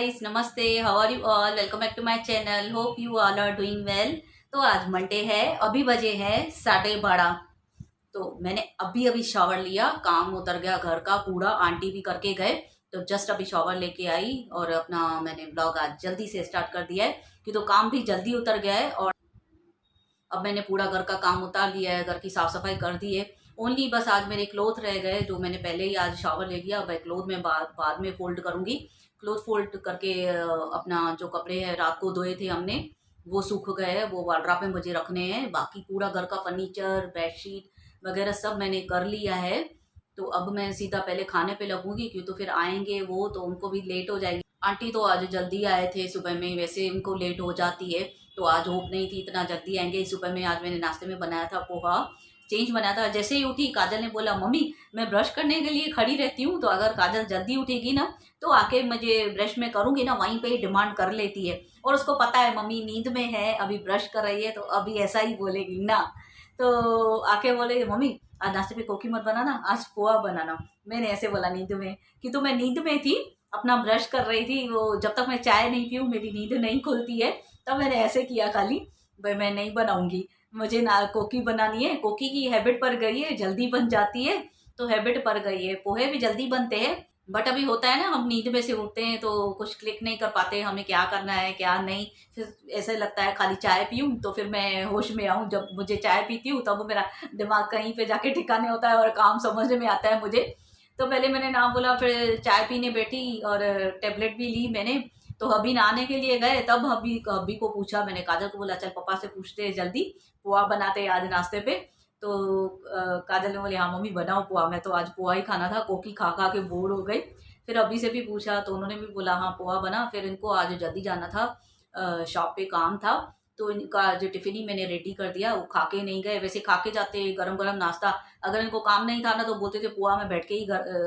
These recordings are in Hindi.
गाइस, नमस्ते। How are you all? Welcome back to my channel. Hope you all are doing well. तो आज मंडे है, अभी बजे है 12:30। तो मैंने अभी अभी शावर लिया, काम उतर गया घर का पूरा, आंटी भी करके गए। तो जस्ट अभी शावर लेके आई और अपना मैंने ब्लॉग आज जल्दी से स्टार्ट कर दिया है कि तो काम भी जल्दी उतर गया है। और अब मैंने पूरा घर का काम उतार लिया है, घर की साफ सफाई कर दी है। ओनली बस आज मेरे क्लोथ रह गए जो मैंने पहले ही आज शावर ले लिया। अब क्लोथ में बाद में फोल्ड करूंगी। क्लोथ फोल्ड करके अपना जो कपड़े हैं रात को धोए थे हमने, वो सूख गए हैं, वो वार्डरोब में मुझे रखने हैं। बाकी पूरा घर का फर्नीचर, बेडशीट वगैरह सब मैंने कर लिया है। तो अब मैं सीधा पहले खाने पे लगूंगी, क्यों तो फिर आएंगे वो, तो उनको भी लेट हो जाएगी। आंटी तो आज जल्दी आए थे सुबह में, वैसे इनको लेट हो जाती है, तो आज होप नहीं थी इतना जल्दी आएंगे। सुबह में आज मैंने नाश्ते में बनाया था पोहा, चेंज बनाया था। जैसे ही उठी काजल ने बोला, मम्मी मैं ब्रश करने के लिए खड़ी रहती हूँ, तो अगर काजल जल्दी उठेगी ना तो आके मुझे ब्रश में करूंगी ना, वहीं पे ही डिमांड कर लेती है। और उसको पता है मम्मी नींद में है, अभी ब्रश कर रही है, तो अभी ऐसा ही बोलेगी ना। तो आके बोले, मम्मी आज नाश्ते पे कोकी मत बनाना, आज पोहा बनाना। मैंने ऐसे बोला नींद में, कि तो मैं नींद में थी, अपना ब्रश कर रही थी। वो जब तक मैं चाय नहीं पीऊँ मेरी नींद नहीं खुलती है। तब मैंने ऐसे किया खाली, भाई मैं नहीं बनाऊंगी, मुझे ना कोकी बनानी है। कोकी की हैबिट पड़ गई है, जल्दी बन जाती है, तो हैबिट पड़ गई है। पोहे भी जल्दी बनते हैं, बट अभी होता है ना, हम नींद में से उठते हैं तो कुछ क्लिक नहीं कर पाते हमें क्या करना है क्या नहीं। फिर ऐसे लगता है खाली चाय पीऊँ तो फिर मैं होश में आऊँ। जब मुझे चाय पीती हूँ तब मेरा दिमाग कहीं पे जाके ठिकाने होता है और काम समझ में आता है मुझे। तो पहले मैंने ना बोला, फिर चाय पीने बैठी और टेबलेट भी ली मैंने। तो हबी नहाने के लिए गए, तब हबी हबी को पूछा मैंने, काजल को बोला चल पापा से पूछते हैं जल्दी, पोहा बनाते हैं आज नाश्ते पे। तो काजल ने बोली हाँ मम्मी बनाओ पोहा। मैं तो आज पोहा ही खाना था, कोकी खा खा के बोर हो गई। फिर अभी से भी पूछा तो उन्होंने भी बोला हाँ पोहा बना। फिर इनको आज जल्दी जाना था, शॉप पे काम था, तो इनका जो टिफिन ही मैंने रेडी कर दिया। वो खा के नहीं गए, वैसे खा के जाते गरम गरम नाश्ता। अगर इनको काम नहीं था ना तो बोलते थे पोहा में बैठ के ही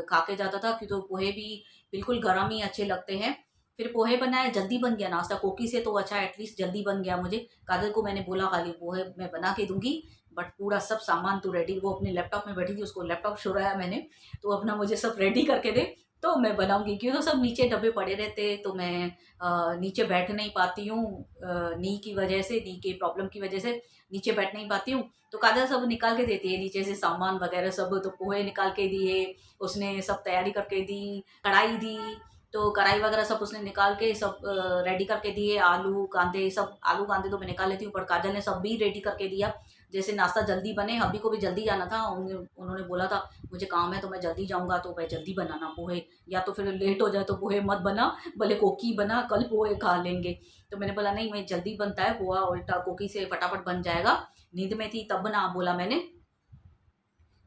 खा के जाता था, क्योंकि तो पोहे भी बिल्कुल गर्म ही अच्छे लगते हैं। फिर पोहे बनाए, जल्दी बन गया नाश्ता। कोकी से तो अच्छा एटलीस्ट जल्दी बन गया। मुझे काजल को मैंने बोला खाली पोहे मैं बना के दूंगी, बट पूरा सब सामान तो रेडी। वो अपने लैपटॉप में बैठी थी, उसको लैपटॉप शुराया मैंने, तो अपना मुझे सब रेडी करके दे तो मैं बनाऊंगी। क्यों तो सब नीचे डब्बे पड़े रहते, तो मैं नीचे बैठ नहीं पाती हूँ, नी की वजह से, नी के प्रॉब्लम की वजह से नीचे बैठ नहीं पाती हूँ। तो काजल सब निकाल के देती है नीचे से सामान वगैरह सब। तो पोहे निकाल के दिए उसने, सब तैयारी करके दी, कढ़ाई दी, तो कढ़ाई वगैरह सब उसने निकाल के सब रेडी करके दिए। आलू कांदे सब, आलू कांदे तो मैं निकाल लेती हूँ, पर काजल ने सब भी रेडी करके दिया, जैसे नाश्ता जल्दी बने। अभी को भी जल्दी जाना था, उन्होंने बोला था मुझे काम है तो मैं जल्दी जाऊंगा, तो मैं जल्दी बनाना पोहे, या तो फिर लेट हो जाए तो पोहे मत बना, भले कोकी बना, कल पोहे खा लेंगे। तो मैंने बोला नहीं, मैं जल्दी बनता है पोहा, उल्टा कोकी से फटाफट बन जाएगा। नींद में थी तब बना, बोला मैंने।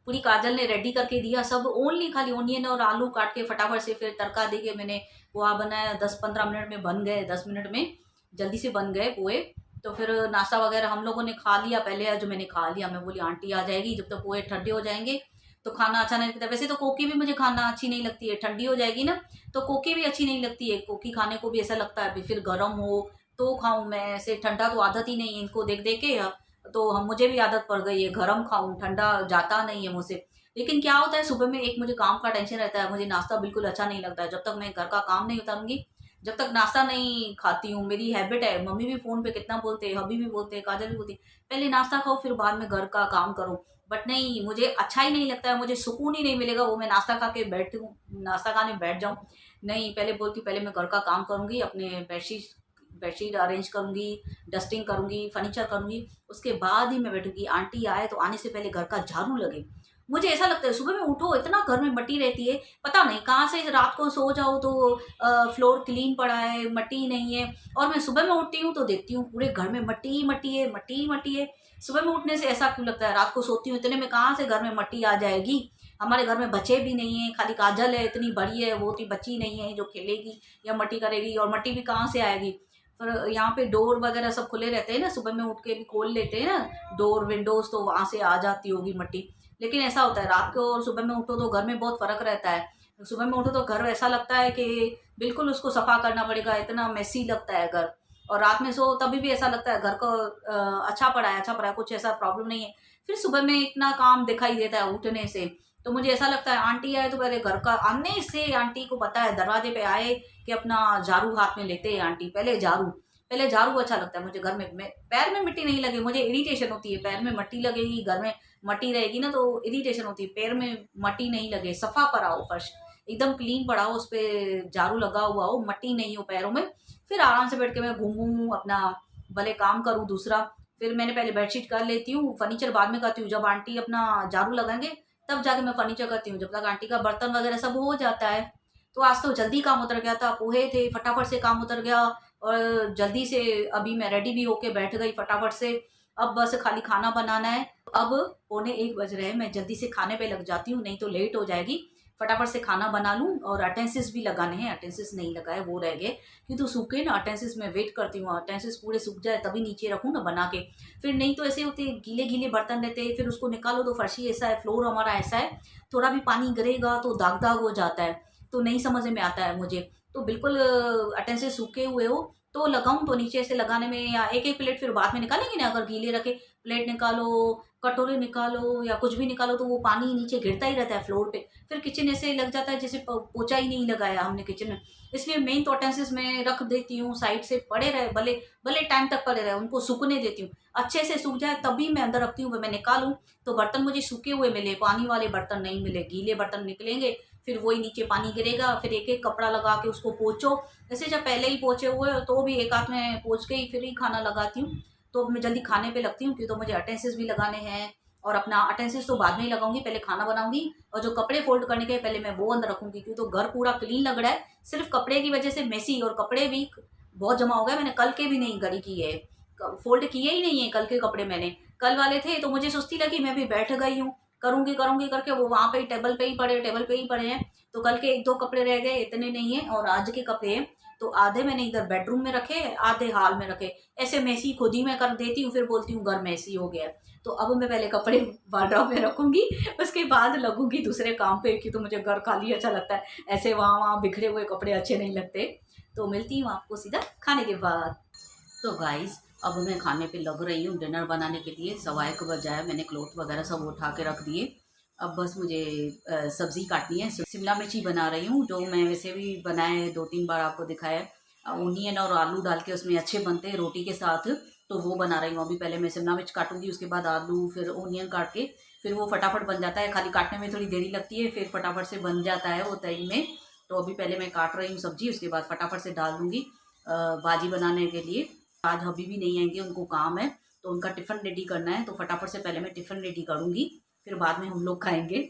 पूरी काजल ने रेडी करके दिया सब, ओनली खाली ओनियन और आलू काट के फटाफट से फिर तड़का दे के मैंने पोहा बनाया। 10-15 मिनट में बन गए, 10 मिनट में जल्दी से बन गए पोहे। तो फिर नाश्ता वगैरह हम लोगों ने खा लिया पहले, आज मैंने खा लिया। मैं बोली आंटी आ जाएगी, जब तक पोहे ठंडे हो जाएंगे तो खाना अच्छा नहीं लगता। वैसे तो कोकी भी मुझे खाना अच्छी नहीं लगती है, ठंडी हो जाएगी ना तो कोकी भी अच्छी नहीं लगती है। कोकी खाने को भी ऐसा लगता है अभी फिर गर्म हो तो खाऊं मैं, ऐसे ठंडा तो आदत ही नहीं है इनको देख देख के। तो हम, मुझे भी आदत पड़ गई है गरम खाऊं, ठंडा जाता नहीं है मुझसे। लेकिन क्या होता है सुबह में एक मुझे काम का टेंशन रहता है, मुझे नाश्ता बिल्कुल अच्छा नहीं लगता है। जब तक मैं घर का काम नहीं उतारूंगी, जब तक नाश्ता नहीं खाती हूँ, मेरी हैबिट है। मम्मी भी फोन पे कितना बोलते हैं, हबी भी बोलते हैं, काजल भी बोलती है, पहले नाश्ता खाओ फिर बाद में घर का काम करो। बट नहीं, मुझे अच्छा ही नहीं लगता है, मुझे सुकून ही नहीं मिलेगा वो मैं नाश्ता खा के बैठूँ, नाश्ता खाने बैठ जाऊँ। नहीं, पहले बोलती हूँ पहले मैं घर का काम करूंगी, अपने बेडशीट बेडशीट अरेंज करूंगी, डस्टिंग करूंगी, फर्नीचर करूंगी, उसके बाद ही मैं बैठूंगी। आंटी आए तो आने से पहले घर का झाड़ू लगे। मुझे ऐसा लगता है सुबह में उठो इतना घर में मट्टी रहती है, पता नहीं कहाँ से, रात को सो जाओ तो फ्लोर क्लीन पड़ा है, मट्टी नहीं है, और मैं सुबह में उठती हूँ तो देखती हूँ पूरे घर में मट्टी ही मट्टी है, मट्टी ही मट्टी है। सुबह में उठने से ऐसा क्यों लगता है, रात को सोती हूँ इतने में कहाँ से घर में मट्टी आ जाएगी। हमारे घर में बच्चे भी नहीं है, खाली काजल है, इतनी बड़ी है, वो तो बच्ची नहीं है जो खेलेगी या मट्टी करेगी, और मट्टी भी कहाँ से आएगी। पर यहाँ पे डोर वगैरह सब खुले रहते हैं ना, सुबह में उठ के भी खोल लेते हैं ना डोर विंडोज, तो वहां से आ जाती होगी मट्टी। लेकिन ऐसा होता है रात को और सुबह में उठो तो घर में बहुत फर्क रहता है। सुबह में उठो तो घर ऐसा लगता है कि बिल्कुल उसको सफा करना पड़ेगा, इतना मेसी लगता है घर। और रात में सो तभी भी ऐसा लगता है घर को अच्छा पड़ा है, अच्छा पड़ा है, कुछ ऐसा प्रॉब्लम नहीं है। फिर सुबह में इतना काम दिखाई देता है उठने से, तो मुझे ऐसा लगता है आंटी आए तो पहले घर का आने से आंटी को पता है दरवाजे पे आए कि अपना झाड़ू हाथ में लेते हैं आंटी, पहले झाड़ू अच्छा लगता है मुझे घर में। पैर में मिट्टी नहीं लगे, मुझे इरिटेशन होती है, पैर में मट्टी लगेगी, घर में मट्टी रहेगी ना तो इरिटेशन होती है। पैर में मट्टी नहीं लगे, सफा पड़ा हो फर्श, एकदम क्लीन पड़ा हो, उस पर झाड़ू लगा हुआ हो, मट्टी नहीं हो पैरों में, फिर आराम से बैठ के मैं घूमूं अपना भले काम करूं दूसरा। फिर मैंने पहले बेडशीट कर लेती हूँ, फर्नीचर बाद में करती हूँ, जब आंटी अपना झाड़ू लगाएंगे तब जाके मैं फर्नीचर करती हूँ, जब तक आंटी का बर्तन वगैरह सब हो जाता है। तो आज तो जल्दी काम उतर गया था, पोहे थे, फटाफट से काम उतर गया और जल्दी से अभी मैं रेडी भी होके बैठ गई फटाफट से। अब बस खाली खाना बनाना है। अब पौने 1 बज रहे हैं, मैं जल्दी से खाने पे लग जाती हूँ, नहीं तो लेट हो जाएगी। फटाफट से खाना बना लूँ और अटेंसिस भी लगाने हैं, अटेंसिस नहीं लगाए वो रह गए, कि तो सूखे ना अटेंसिस में वेट करती हूँ, अटेंसिस पूरे सूख जाए तभी नीचे रखूँ ना बना के। फिर नहीं तो ऐसे होते गीले गीले बर्तन रहते हैं, फिर उसको निकालो तो फर्शी ऐसा है, फ्लोर हमारा ऐसा है, थोड़ा भी पानी गिरेगा तो दाग दाग हो जाता है, तो नहीं समझ में आता है मुझे। तो बिल्कुल अटेंसिस सूखे हुए हो तो लगाऊं तो नीचे से लगाने में, या एक एक प्लेट फिर बाद में निकालेंगे ना, अगर गीले रखे प्लेट निकालो, कटोरे निकालो या कुछ भी निकालो तो वो पानी नीचे गिरता ही रहता है फ्लोर पे, फिर किचन ऐसे लग जाता है जैसे पोछा ही नहीं लगाया हमने किचन में। इसलिए मेन तो अटेंसिस में रख देती हूँ, साइड से पड़े रहे, भले भले टाइम तक पड़े रहे, उनको सूखने देती हूँ, अच्छे से सूख जाए तभी मैं अंदर रखती हूँ। मैं निकालूं तो बर्तन मुझे सूखे हुए मिले, पानी वाले बर्तन नहीं मिले, गीले बर्तन निकलेंगे, फिर वही नीचे पानी गिरेगा, फिर एक एक कपड़ा लगा के उसको पोंछो। जैसे जब पहले ही पोंछे हुए तो भी एक हाथ में पोंछ के ही फिर ही खाना लगाती हूँ। तो मैं जल्दी खाने पे लगती हूँ, क्योंकि तो मुझे अटेंसिस भी लगाने हैं, और अपना अटेंसिस तो बाद में ही लगाऊंगी, पहले खाना बनाऊंगी, और जो कपड़े फोल्ड करने के पहले मैं वो अंदर रखूंगी, क्योंकि तो घर पूरा क्लीन लग रहा है, सिर्फ कपड़े की वजह से मेसी, और कपड़े भी बहुत जमा हो गए, मैंने कल के भी नहीं गड़ी किए है, फोल्ड किए ही नहीं है कल के कपड़े, मैंने कल वाले थे तो मुझे सुस्ती लगी, मैं भी बैठ गई हूँ, करूंगी करूंगी करके, वो वहां पे ही टेबल पे ही पड़े हैं। तो कल के 1-2 कपड़े रह गए, इतने नहीं है, और आज के कपड़े हैं तो आधे मैंने इधर बेडरूम में रखे, आधे हॉल में रखे, ऐसे मैसी खुद ही मैं कर देती हूँ, फिर बोलती हूँ घर मैसी हो गया। तो अब मैं पहले कपड़े वार्डरोब में रखूंगी, उसके बाद लगूंगी दूसरे काम पे, कि तो मुझे घर खाली अच्छा लगता है, ऐसे वहाँ वहाँ बिखरे हुए कपड़े अच्छे नहीं लगते। तो मिलती हूँ आपको सीधा खाने के बाद। तो गाइस अब मैं खाने पे लग रही हूँ डिनर बनाने के लिए, 1:15 बजाय, मैंने क्लोथ वगैरह सब उठा के रख दिए। अब बस मुझे सब्ज़ी काटनी है, शिमला मिर्ची बना रही हूँ, जो मैं वैसे भी बनाए 2-3 बार आपको दिखाया है, ओनियन और आलू डाल के उसमें अच्छे बनते हैं रोटी के साथ, तो वो बना रही हूँ। अभी पहले मैं शिमला मिर्च काटूंगी, उसके बाद आलू, फिर ओनियन काट के, फिर वो फटाफट बन जाता है, खाली काटने में थोड़ी देरी लगती है, फिर फटाफट से बन जाता है वो तई में। तो अभी पहले मैं काट रही हूँ सब्जी, उसके बाद फटाफट से डाल दूँगी भाजी बनाने के लिए। आज अभी भी नहीं आएंगे, उनको काम है, तो उनका टिफ़िन रेडी करना है, तो फटाफट से पहले मैं टिफ़िन रेडी करूँगी, फिर बाद में हम लोग खाएंगे।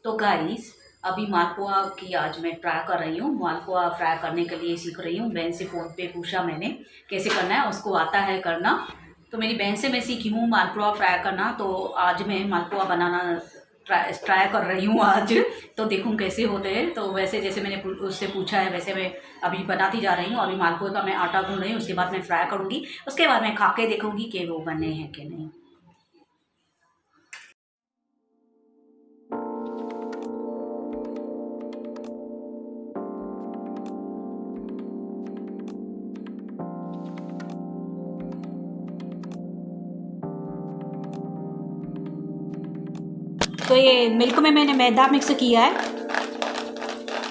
तो गाइस अभी मालपुआ की आज मैं ट्राई कर रही हूँ। मालपुआ फ्राई करने के लिए सीख रही हूँ। बहन से फ़ोन पे पूछा मैंने कैसे करना है, उसको आता है करना। तो मेरी बहन से मैं सीखी हूँ मालपुआ फ्राई करना। तो आज मैं मालपुआ बनाना ट्राई कर रही हूँ आज। तो देखूँ कैसे होते हैं। तो वैसे जैसे मैंने उससे पूछा है वैसे मैं अभी बनाती जा रही हूँ। अभी मालपुए का मैं आटा गूँध रही हूँ, उसके बाद मैं फ्राई करूँगी। उसके बाद मैं खा के देखूँगी कि वो बने हैं कि नहीं। तो ये मिल्क में मैंने मैदा मिक्स किया है,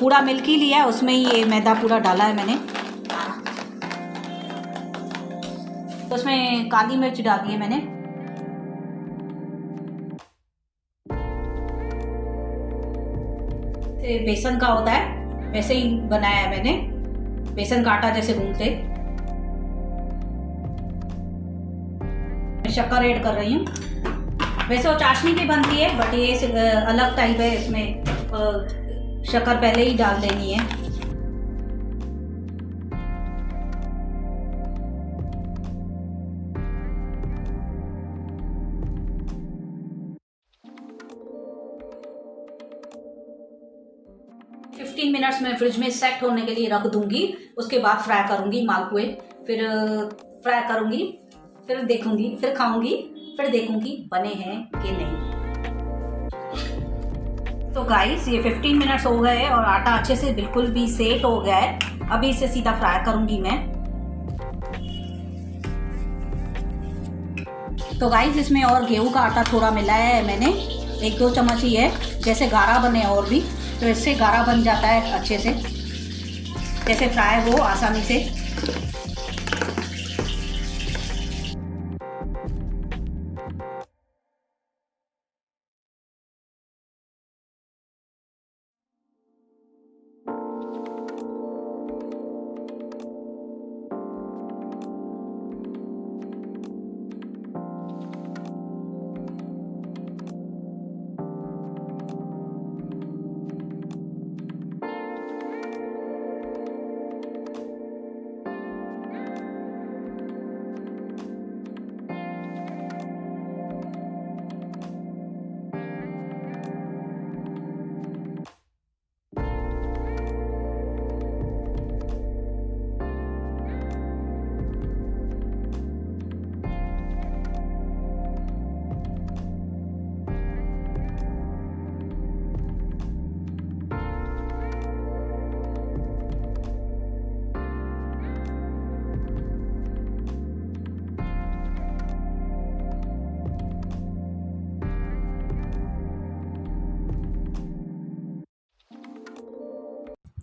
पूरा मिल्क ही लिया है, उसमें ही ये मैदा पूरा डाला है मैंने। तो उसमें काली मिर्च डाली है मैंने। बेसन का होता है वैसे ही बनाया है मैंने, बेसन का आटा जैसे गूंथते। शक्कर ऐड कर रही हूँ। वैसे वो चाशनी की बनती है बट ये अलग टाइप है। इसमें शक्कर पहले ही डाल देनी है। फिफ्टीन मिनट्स में फ्रिज में सेट होने के लिए रख दूंगी। उसके बाद फ्राई करूंगी मालपुए। फिर फ्राई करूंगी, फिर देखूंगी, फिर खाऊंगी, फिर देखूंगी बने हैं कि नहीं। तो गाइस ये 15 मिनट्स हो गए और आटा अच्छे से बिल्कुल भी सेट हो गया है। अभी इसे सीधा फ्राई करूंगी मैं। तो गाइस इसमें और गेहूं का आटा थोड़ा मिलाया है मैंने, 1-2 चम्मच ही है, जैसे गाढ़ा बने और भी। तो इससे गाढ़ा बन जाता है अच्छे से, जैसे फ्राई हो आसानी से।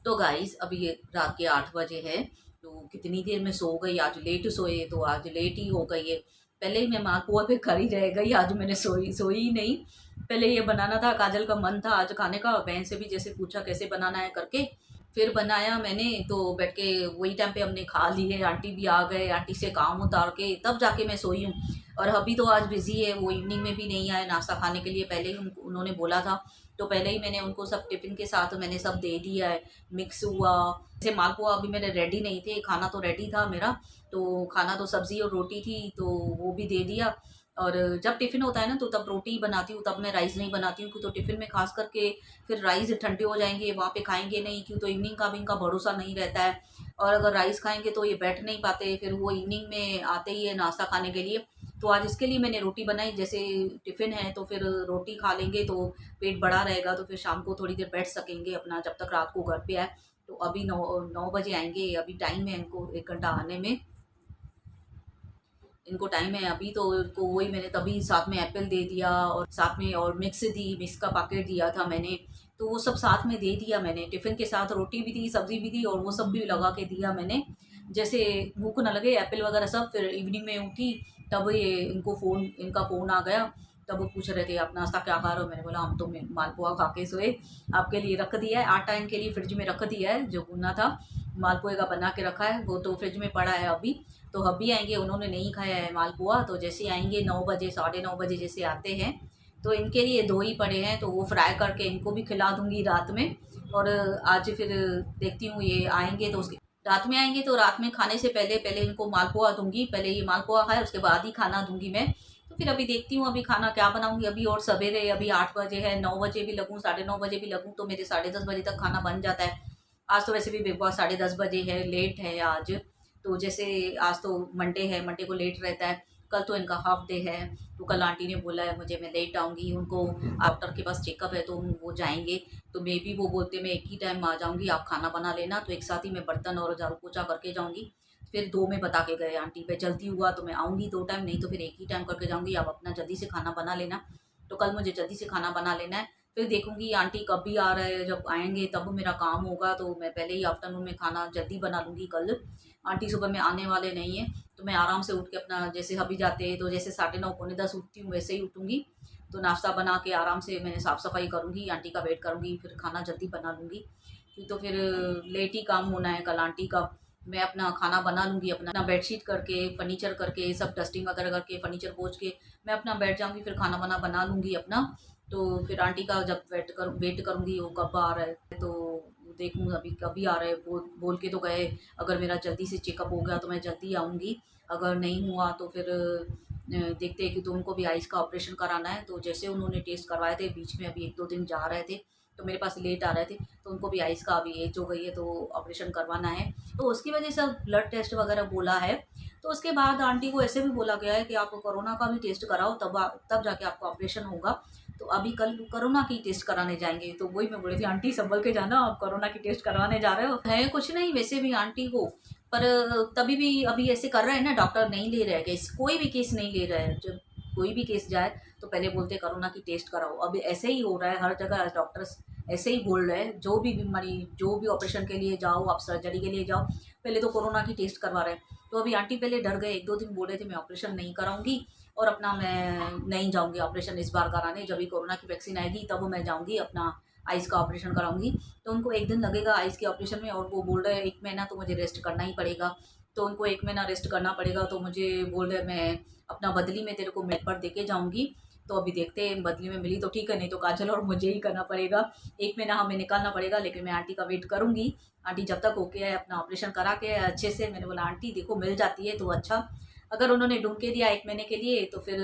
तो गाइस अभी ये रात के 8 बजे है। तो कितनी देर में सो गई, आज लेट सोए तो आज लेट ही हो गई है। पहले ही मैं मालपुआ पे खड़ी रह गई, आज मैंने सोई ही नहीं। पहले ये बनाना था, काजल का मन था आज खाने का। बहन से भी जैसे पूछा कैसे बनाना है करके, फिर बनाया मैंने। तो बैठ के वही टाइम पे हमने खा लिए। आंटी भी आ गए, आंटी से काम उतार के तब जाके मैं सोई हूँ। और अभी तो आज बिजी है, वो इवनिंग में भी नहीं आए नाश्ता खाने के लिए। पहले ही उन्होंने बोला था तो पहले ही मैंने उनको सब टिफ़िन के साथ मैंने सब दे दिया है। मिक्स हुआ जैसे मालपुआ अभी मेरे रेडी नहीं थे, खाना तो रेडी था मेरा। तो खाना तो सब्ज़ी और रोटी थी तो वो भी दे दिया। और जब टिफ़िन होता है ना तो तब रोटी बनाती हूँ, तब मैं राइस नहीं बनाती हूँ। क्यों तो टिफ़िन में खास करके फिर राइस ठंडे हो जाएंगे, वहाँ पे खाएंगे नहीं। क्यों तो इवनिंग का भी इनका भरोसा नहीं रहता है। और अगर राइस खाएंगे तो ये बैठ नहीं पाते, फिर वो इवनिंग में आते ही है नाश्ता खाने के लिए। तो आज इसके लिए मैंने रोटी बनाई। जैसे टिफ़िन है तो फिर रोटी खा लेंगे तो पेट बड़ा रहेगा। तो फिर शाम को थोड़ी देर बैठ सकेंगे अपना, जब तक रात को घर पे आए। तो अभी 9 बजे आएंगे, अभी टाइम है इनको 1 घंटा आने में। इनको टाइम है अभी, तो इनको वही मैंने तभी साथ में एप्पल दे दिया और साथ में और मिक्स का पैकेट दिया था मैंने, तो वो सब साथ में दे दिया मैंने। टिफ़िन के साथ रोटी भी दी, सब्ज़ी भी दी और वो सब भी लगा के दिया मैंने, जैसे भूख ना लगे, एप्पल वगैरह सब। फिर इवनिंग में उठी तब ये इनका फ़ोन आ गया, तब वो पूछ रहे थे आप नाश्ता क्या खा रहे हो? मैंने बोला हम तो मालपुआ खा के सोए, आपके लिए रख दिया है, आटा इनके लिए फ्रिज में रख दिया है, जो गूना था मालपुए का बना के रखा है, वो तो फ्रिज में पड़ा है अभी। तो अभी आएंगे, उन्होंने नहीं खाया है मालपुआ, तो जैसे आएंगे 9 बजे 9:30 बजे जैसे आते हैं, तो इनके लिए दो ही पड़े हैं, तो वो फ्राई करके इनको भी खिला दूंगी रात में। और आज फिर देखती हूँ ये आएंगे तो उसके रात में आएंगे, तो रात में खाने से पहले पहले इनको मालपुआ दूंगी, पहले ये मालपुआ खाए उसके बाद ही खाना दूंगी मैं। तो फिर अभी देखती हूँ अभी खाना क्या बनाऊंगी। अभी और सवेरे, अभी 8 बजे है, 9 बजे भी लगूँ 9:30 बजे भी लगूँ तो मेरे 10:30 बजे तक खाना बन जाता है। आज तो वैसे भी बिग बॉस 10:30 बजे है, लेट है आज। तो जैसे आज तो मंडे है, मंडे को लेट रहता है, कल तो इनका हाफ डे है, तो कल आंटी ने बोला है मुझे मैं लेट आऊँगी, उनको डॉक्टर के पास चेकअप है तो वो जाएंगे। तो मे बी वो बोलते मैं एक ही टाइम आ जाऊँगी, आप खाना बना लेना, तो एक साथ ही मैं बर्तन और झाड़ू पोछा करके जाऊँगी। फिर 2 में बता के गए आंटी, पे जल्दी हुआ तो मैं आऊँगी 2 टाइम, नहीं तो फिर एक ही टाइम करके जाऊँगी, आप अपना जल्दी से खाना बना लेना। तो कल मुझे जल्दी से खाना बना लेना है। फिर देखूँगी आंटी कब भी आ रहे हैं, जब आएँगे तब मेरा काम होगा, तो मैं पहले ही आफ्टरनून में खाना जल्दी बना लूँगी कल। आंटी सुबह में आने वाले नहीं हैं, तो मैं आराम से उठ के अपना, जैसे अभी जाते हैं तो जैसे 9:30 पौने 10 उठती हूँ वैसे ही उठूँगी। तो नाश्ता बना के आराम से मैंने साफ़-सफ़ाई करूँगी, आंटी का वेट करूँगी, फिर खाना जल्दी बना लूँगी। फिर तो फिर लेट ही काम होना है कल आंटी का। मैं अपना खाना बना लूँगी, अपना बेडशीट करके, फर्नीचर करके, सब डस्टिंग वगैरह करके, फर्नीचर पोंछ के मैं अपना बैठ जाऊँगी, फिर खाना-वाना बना लूँगी अपना। तो फिर आंटी का जब वेट करूँगी वो कब आ रहा है, तो देखूँ अभी कभी आ रहा है। बोल के तो गए अगर मेरा जल्दी से चेकअप हो गया तो मैं जल्दी आऊँगी, अगर नहीं हुआ तो फिर देखते हैं कि, तो उनको भी आइज़ का ऑपरेशन कराना है। तो जैसे उन्होंने टेस्ट करवाए थे बीच में, अभी 1-2 दिन जा रहे थे, तो मेरे पास लेट आ रहे थे, तो उनको भी आइज़ का अभी एज हो गई है तो ऑपरेशन करवाना है। तो उसकी वजह से अब ब्लड टेस्ट वगैरह बोला है। तो उसके बाद आंटी को ऐसे भी बोला गया है कि आप कोरोना का भी टेस्ट कराओ, तब जाके आपका ऑपरेशन होगा। तो अभी कल कोरोना की टेस्ट कराने जाएँगे, तो वही मैं बोल रही थी आंटी सँभल के जाना, आप कोरोना की टेस्ट करवाने जा रहे हो। है कुछ नहीं वैसे भी आंटी को, पर तभी भी अभी ऐसे कर रहे हैं ना, डॉक्टर नहीं ले रहे हैं केस, कोई भी केस नहीं ले रहे हैं। जब कोई भी केस जाए तो पहले बोलते हैं कोरोना की टेस्ट कराओ। अब ऐसे ही हो रहा है हर जगह, डॉक्टर्स ऐसे ही बोल रहे हैं, जो भी बीमारी, जो भी ऑपरेशन के लिए जाओ, आप सर्जरी के लिए जाओ, पहले तो कोरोना की टेस्ट करवा रहे हैं। तो अभी आंटी पहले डर गए, 1-2 दिन बोल रहे थे मैं ऑपरेशन नहीं कराऊँगी और अपना मैं नहीं जाऊँगी ऑपरेशन इस बार कराने, जब भी कोरोना की वैक्सीन आएगी तब मैं जाऊँगी अपना आइज़ का ऑपरेशन कराऊँगी। तो उनको 1 दिन लगेगा आइज़ के ऑपरेशन में, और वो बोल रहे हैं 1 महीना तो मुझे रेस्ट करना ही पड़ेगा। तो उनको 1 महीना रेस्ट करना पड़ेगा, तो मुझे बोल रहे मैं अपना बदली में तेरे को मेल पर देके जाऊँगी। तो अभी देखते हैं, बदली में मिली तो ठीक है, नहीं तो काजल और मुझे ही करना पड़ेगा। 1 महीना हमें निकालना पड़ेगा, लेकिन मैं आंटी का वेट करूँगी। आंटी जब तक होके आए, अपना ऑपरेशन करा के आए अच्छे से। मैंने बोला आंटी देखो मिल जाती है तो अच्छा, अगर उन्होंने ढूँढ के दिया 1 महीने के लिए तो फिर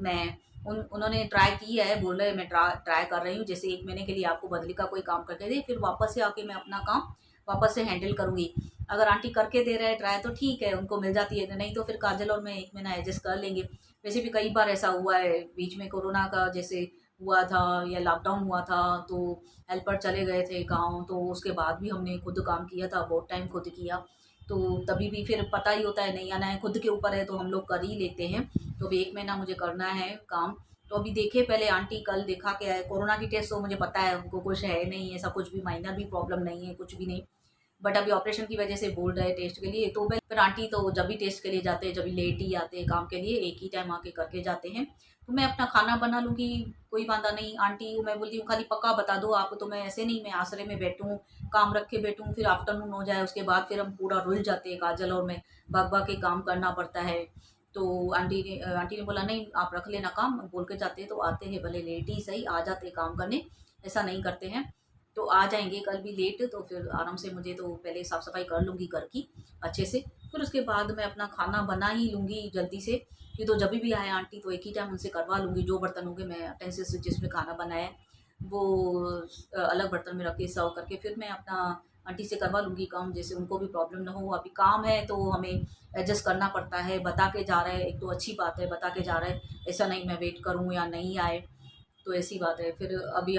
मैं उन्होंने ट्राई किया है, बोल रहे हैं मैं ट्राई कर रही हूँ, जैसे 1 महीने के लिए आपको बदली का कोई काम करके दे, फिर वापस से आके मैं अपना काम वापस से हैंडल करूँगी। अगर आंटी करके दे रहे हैं ट्राई तो ठीक है, उनको मिल जाती है, नहीं तो फिर काजल और मैं 1 महीना एडजस्ट कर लेंगे। वैसे भी कई बार ऐसा हुआ है, बीच में कोरोना का जैसे हुआ था या लॉकडाउन हुआ था, तो हेल्पर चले गए थे गाँव, तो उसके बाद भी हमने खुद काम किया था, बहुत टाइम खुद किया। तो तभी भी फिर पता ही होता है, नहीं आना है, खुद के ऊपर है तो हम लोग कर ही लेते हैं। तो अभी 1 महीना मुझे करना है काम। तो अभी देखे पहले आंटी कल दिखा के आए, कोरोना की टेस्ट तो मुझे पता है उनको कुछ है नहीं, ऐसा कुछ भी माइनर भी प्रॉब्लम नहीं है, कुछ भी नहीं। बट अभी ऑपरेशन की वजह से बोल रहे हैं टेस्ट के लिए, तो फिर आंटी तो जब भी टेस्ट के लिए जाते हैं, जब भी लेट ही आते हैं काम के लिए, एक ही टाइम आके करके जाते हैं। तो मैं अपना खाना बना लूँगी, कोई बाधा नहीं। आंटी को मैं बोलती हूँ खाली पक्का बता दो आप, तो मैं ऐसे नहीं मैं आसरे में बैठूँ, काम रख के बैठूँ, फिर आफ्टरनून हो जाए उसके बाद फिर हम पूरा रुल जाते हैं, काजल और मैं भाग-भाग के काम करना पड़ता है। तो आंटी ने बोला नहीं आप रख लेना काम, बोल के जाते हैं तो आते हैं, भले लेट ही सही आ जाते हैं काम करने, ऐसा नहीं करते हैं। तो आ जाएँगे कल भी लेट, तो फिर आराम से मुझे तो पहले साफ-सफाई कर लूँगी घर की अच्छे से, फिर उसके बाद मैं अपना खाना बना ही लूँगी जल्दी से। ये तो जभी भी आए आंटी तो एक ही टाइम उनसे करवा लूँगी, जो बर्तन होंगे मैं यूटेंसिल्स जिसमें खाना बनाया है, वो अलग बर्तन में रख के सर्व करके फिर मैं अपना आंटी से करवा लूँगी काम, जैसे उनको भी प्रॉब्लम ना हो। अभी काम है तो हमें एडजस्ट करना पड़ता है, बता के जा रहे हैं, एक तो अच्छी बात है बता के जा रहे हैं, ऐसा नहीं मैं वेट करूँ या नहीं आए, तो ऐसी बात है। फिर अभी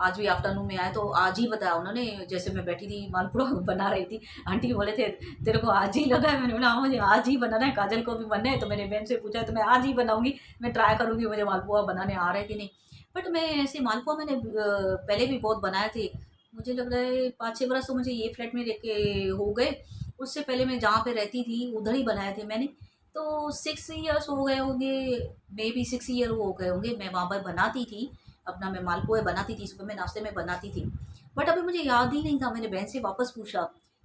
आज भी आफ्टरनून में आए तो आज ही बताया उन्होंने। जैसे मैं बैठी थी मालपुआ बना रही थी, आंटी बोले थे तेरे को आज ही लगा है? मैंने बोला हाँ मुझे आज ही बनाना है, काजल को भी बनना है। तो मैंने बहन से पूछा तो मैं आज ही बनाऊंगी, मैं ट्राई करूँगी मुझे मालपुआ बनाने आ रहा है कि नहीं। बट मैं ऐसे मालपुआ मैंने पहले भी बहुत बनाए थे। मुझे लग रहा है 5-6 बरस तो मुझे ये फ्लैट में रह के हो गए। उससे पहले मैं जहाँ पे रहती थी उधर ही बनाए थे मैंने। तो 6 ईयर्स हो गए होंगे, मे बी 6 ईयर हो गए होंगे मैं वहाँ पर बनाती थी। अपना मैं मालपुए बनाती थी, सुबह में नाश्ते में बनाती थी। बट अभी मुझे याद ही नहीं था, मैंने बहन से वापस पूछा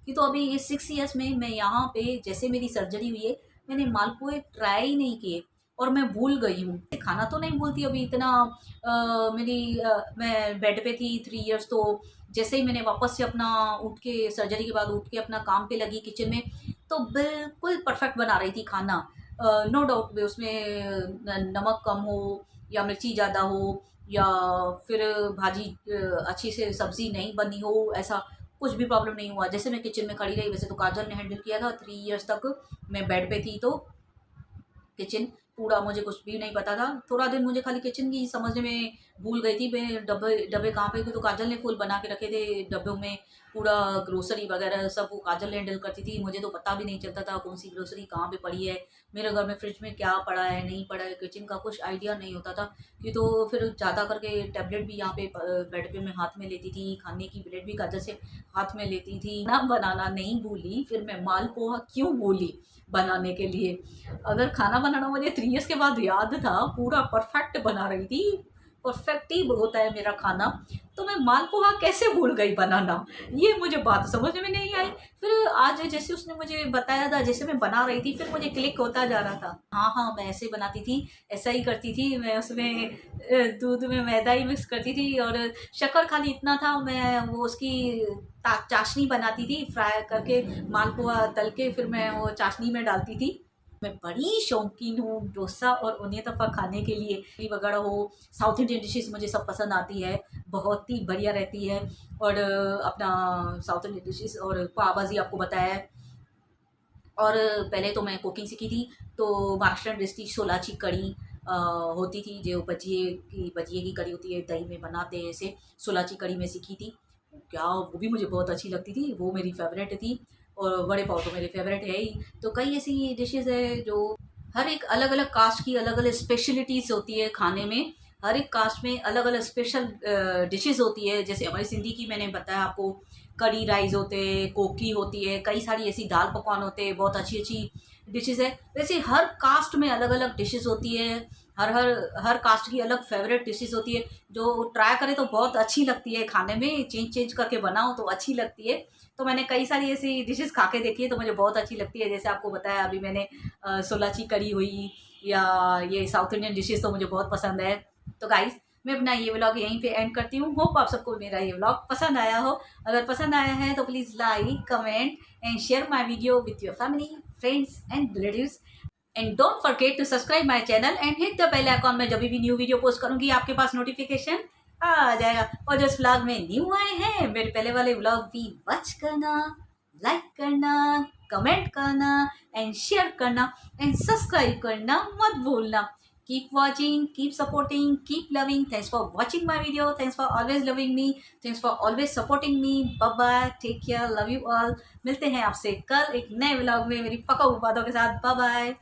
कि तो अभी ये 6 ईयर्स में मैं यहाँ पे जैसे मेरी सर्जरी हुई है मैंने मालपुए ट्राई ही नहीं किए और मैं भूल गई हूँ। खाना तो नहीं भूलती अभी इतना। मैं बेड पे थी 3 ईयर्स, तो जैसे ही मैंने वापस से अपना उठ के सर्जरी के बाद उठ के अपना काम पे लगी किचन में, तो बिल्कुल परफेक्ट बना रही थी खाना। नो डाउट उसमें नमक कम हो या मिर्ची ज़्यादा हो या फिर भाजी अच्छी से सब्ज़ी नहीं बनी हो, ऐसा कुछ भी प्रॉब्लम नहीं हुआ। जैसे मैं किचन में खड़ी रही वैसे तो काजल ने हैंडल किया था 3 ईयर्स तक। मैं बेड पे थी तो किचन पूरा मुझे कुछ भी नहीं पता था। थोड़ा दिन मुझे खाली किचन की समझने में भूल गई थी। मैं डब्बे डब्बे कहाँ पे थे तो काजल ने फुल बना के रखे थे डब्बों में। पूरा ग्रोसरी वगैरह सब वो काजल हैंडल करती थी, मुझे तो पता भी नहीं चलता था कौन सी ग्रोसरी कहाँ पे पड़ी है, मेरे घर में फ्रिज में क्या पड़ा है नहीं पड़ा है, किचन का कुछ आइडिया नहीं होता था। कि तो फिर ज़्यादा करके टैबलेट भी यहाँ पे बेड पे मैं हाथ में लेती थी, खाने की प्लेट भी काजल से हाथ में लेती थी। ना बनाना नहीं भूली, फिर मैं मालपुआ क्यों भूली बनाने के लिए। अगर खाना बनाना मुझे 3 इयर्स के बाद याद था, पूरा परफेक्ट बना रही थी, परफेक्ट ही होता है मेरा खाना, तो मैं मालपुआ कैसे भूल गई बनाना, ये मुझे बात समझ में नहीं आई। फिर आज जैसे उसने मुझे बताया था, जैसे मैं बना रही थी फिर मुझे क्लिक होता जा रहा था। हाँ हाँ मैं ऐसे बनाती थी, ऐसा ही करती थी मैं। उसमें दूध में मैदा ही मिक्स करती थी और शक्कर खाली इतना था, मैं वो उसकी चाशनी बनाती थी फ्राई करके, मालपुआ तल के फिर मैं वो चाशनी में डालती थी। मैं बड़ी शौकीन हूँ डोसा और उन्हें तप्पा खाने के लिए। इडली वगैरह हो, साउथ इंडियन डिशेस मुझे सब पसंद आती है, बहुत ही बढ़िया रहती है। और अपना साउथ इंडियन डिशेस और पाव भाजी आपको बताया है। और पहले तो मैं कुकिंग सीखी थी तो महाराष्ट्रियन डिश थी सोलाची कड़ी होती थी, जो भजिए की कड़ी होती है दही में बनाते हैं ऐसे, सोलाची कड़ी में सीखी थी। क्या वो भी मुझे बहुत अच्छी लगती थी, वो मेरी फेवरेट थी। और बड़े पाव तो मेरे फेवरेट है ही। तो कई ऐसी डिशेज़ है जो हर एक अलग अलग कास्ट की अलग अलग स्पेशलिटीज़ होती है खाने में। हर एक कास्ट में अलग अलग स्पेशल डिशेज़ होती है। जैसे हमारी सिंधी की मैंने बताया आपको, कड़ी राइस होते हैं, कोकी होती है, कई सारी ऐसी दाल पकवान होते हैं, बहुत अच्छी अच्छी डिशेज़ है। वैसे हर कास्ट में अलग अलग डिशेज़ होती है, हर हर हर कास्ट की अलग फेवरेट डिशेज़ होती है, जो ट्राई करें तो बहुत अच्छी लगती है खाने में। चेंज चेंज करके बनाओ तो अच्छी लगती है। तो मैंने कई सारी ऐसी डिशेज़ खा के देखी है तो मुझे बहुत अच्छी लगती है। जैसे आपको बताया अभी मैंने सोलाची कड़ी हुई, या ये साउथ इंडियन डिशेज़ तो मुझे बहुत पसंद है। तो गाइज़ मैं अपना ये व्लॉग यहीं पे एंड करती हूँ। होप आप सबको मेरा ये व्लॉग पसंद आया हो। अगर पसंद आया है तो please like, comment and share my video with your family, friends and relatives. And don't forget to subscribe my channel and hit the bell icon. में जब भी न्यू वीडियो पोस्ट करूँगी आपके पास नोटिफिकेशन आ जाएगा। और जो इस व्लॉग में न्यू आए हैं, मेरे पहले वाले व्लॉग भी वॉच करना, लाइक करना, कमेंट करना एंड शेयर करना एंड सब्सक्राइब करना मत भूलना। Keep watching, keep supporting, keep loving. Thanks for watching my video. Thanks for always loving me. Thanks for always supporting me. Bye bye. Take care. Love you all. मिलते हैं आपसे कल एक नए व्लॉग में मेरी पकाऊ बातों के साथ। Bye bye.